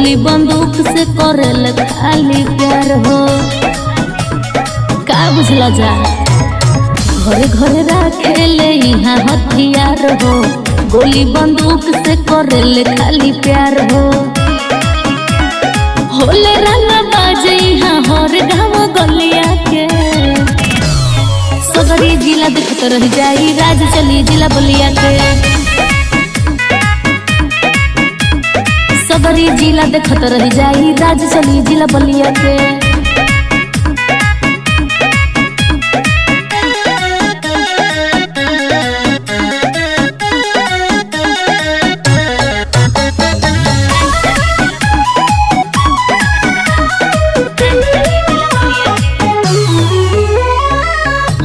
गोली बंदूक से करेल खाली प्यार हो। का बुझला जा घरे घरे रखेले यहाँ हथियार हो। गोली बंदूक से करेल खाली प्यार हो। होले रंग बाजे यहाँ हर गाँव गलिया के। सगरी जिला देखत रह जाई राज चली जिला बलिया के। सगरी जिला देखत रह जाई राज चली जिला बलिया के।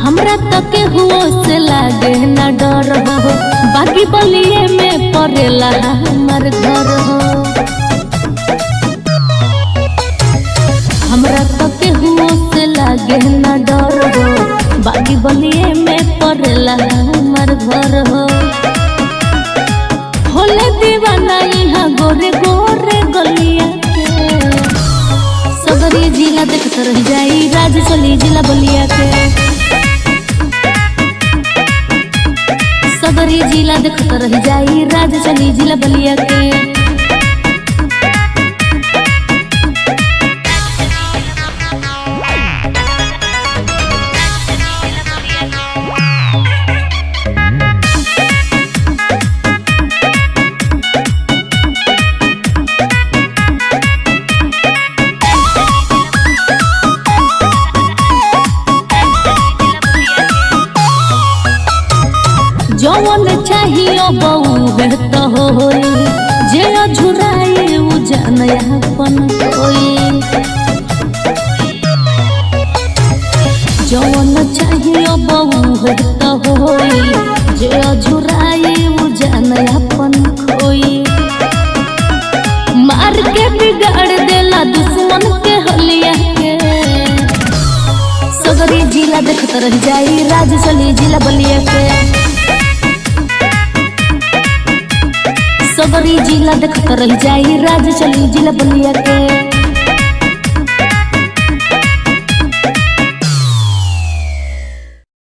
हमरा तक हुओ से लागे न डर हो। बाकी बलिए में पड़ेला हमार घर हो। हमरा तक हुओ से लागे न डर हो। बाकी बलिए में पड़ेला हमार घर हो। होले दीवाना यहाँ गोरे गोरे गलिया के। सगरी जिला देखत रह जाई राज चली जिला बलिया के। सगरी जिला देखत रह जाई राज चली जिला बलिया के। जवन चाहिए बहु तो होई। जे झुराई उ जानयापन होई। जवन चाहिए बहु तो होई। जे झुराई उ जानयापन होई। मार के बिगाड़ देला दुश्मन के हलिया के। सगरी जिला देखत रह जाई राज चली जिला बलिया के। सगरी जिला देखत रह जाई राज चली जिला बलिया के।